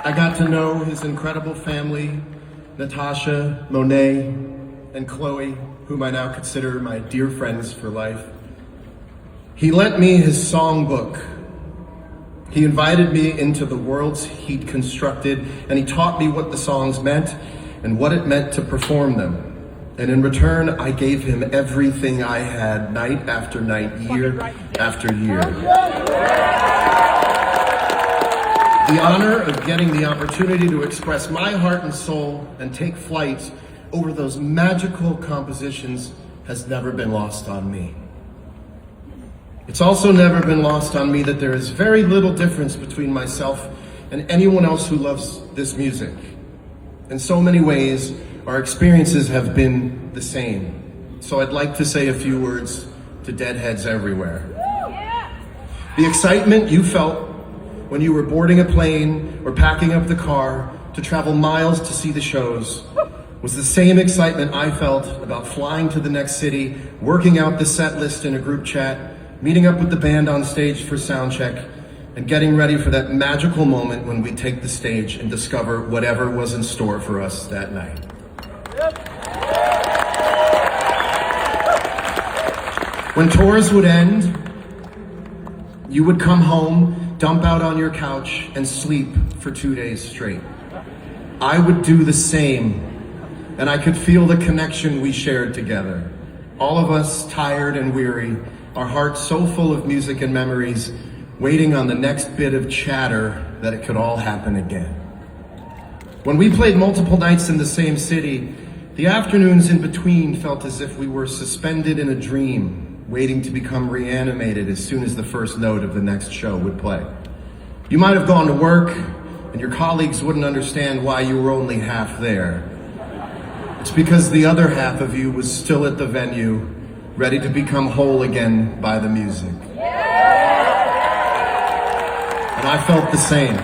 I got to know his incredible family, Natasha, Monet, and Chloe, whom I now consider my dear friends for life. He lent me his songbook. He invited me into the worlds he'd constructed, and he taught me what the songs meant and what it meant to perform them. And in return, I gave him everything I had, night after night, year after year. The honor of getting the opportunity to express my heart and soul and take flight over those magical compositions has never been lost on me. It's also never been lost on me that there is very little difference between myself and anyone else who loves this music. In so many ways, our experiences have been the same. So I'd like to say a few words to deadheads everywhere. The excitement you felt when you were boarding a plane or packing up the car to travel miles to see the shows was the same excitement I felt about flying to the next city, working out the set list in a group chat, meeting up with the band on stage for sound check, and getting ready for that magical moment when we take the stage and discover whatever was in store for us that night. When tours would end, you would come home, dump out on your couch, and sleep for 2 days straight. I would do the same, and I could feel the connection we shared together. All of us tired and weary, our hearts so full of music and memories, waiting on the next bit of chatter that it could all happen again. When we played multiple nights in the same city, the afternoons in between felt as if we were suspended in a dream, waiting to become reanimated as soon as the first note of the next show would play. You might have gone to work, and your colleagues wouldn't understand why you were only half there. It's because the other half of you was still at the venue, ready to become whole again by the music. And I felt the same.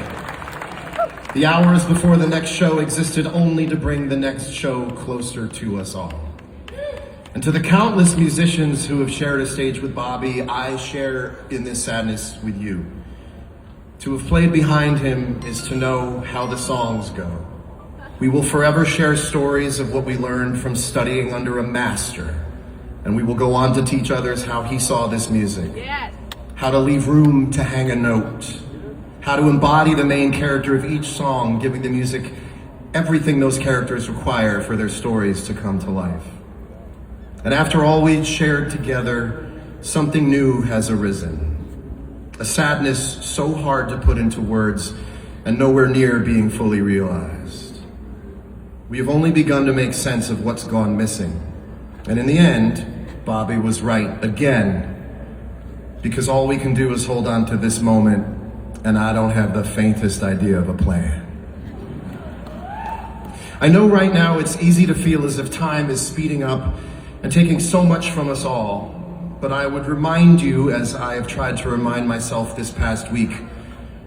The hours before the next show existed only to bring the next show closer to us all. And to the countless musicians who have shared a stage with Bobby, I share in this sadness with you. To have played behind him is to know how the songs go. We will forever share stories of what we learned from studying under a master. And we will go on to teach others how he saw this music. Yes. How to leave room to hang a note. How to embody the main character of each song, giving the music everything those characters require for their stories to come to life. And after all we'd shared together, something new has arisen. A sadness so hard to put into words and nowhere near being fully realized. We have only begun to make sense of what's gone missing. And in the end, Bobby was right again, because all we can do is hold on to this moment, and I don't have the faintest idea of a plan. I know right now it's easy to feel as if time is speeding up and taking so much from us all, but I would remind you, as I have tried to remind myself this past week,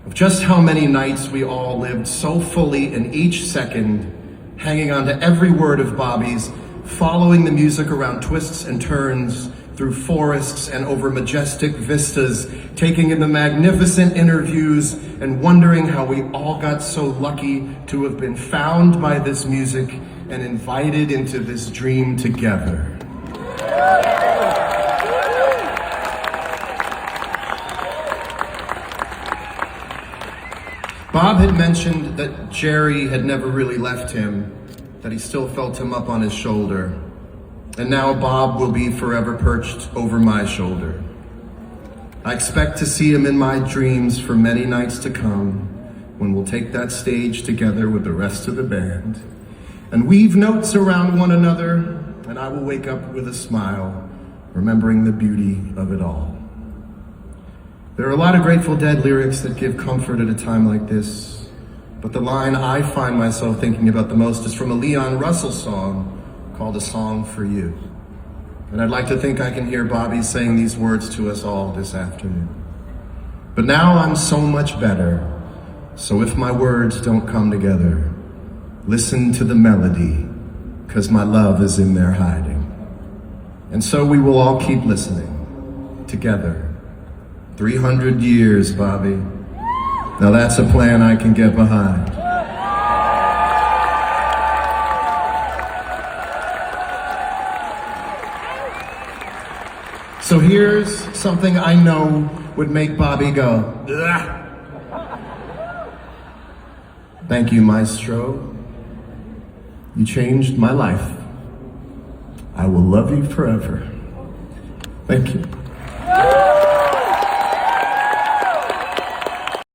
of just how many nights we all lived so fully in each second, hanging on to every word of Bobby's, following the music around twists and turns, through forests and over majestic vistas, taking in the magnificent interviews and wondering how we all got so lucky to have been found by this music and invited into this dream together. Bob had mentioned that Jerry had never really left him, that he still felt him up on his shoulder. And now Bob will be forever perched over my shoulder. I expect to see him in my dreams for many nights to come, when we'll take that stage together with the rest of the band and weave notes around one another, and I will wake up with a smile, remembering the beauty of it all. There are a lot of Grateful Dead lyrics that give comfort at a time like this, but the line I find myself thinking about the most is from a Leon Russell song called A Song for You. And I'd like to think I can hear Bobby saying these words to us all this afternoon. But now I'm so much better, so if my words don't come together, listen to the melody, 'cause my love is in there hiding. And so we will all keep listening, together. 300 years, Bobby. Now that's a plan I can get behind. So here's something I know would make Bobby go, "Ugh." Thank you, Maestro. You changed my life. I will love you forever. Thank you.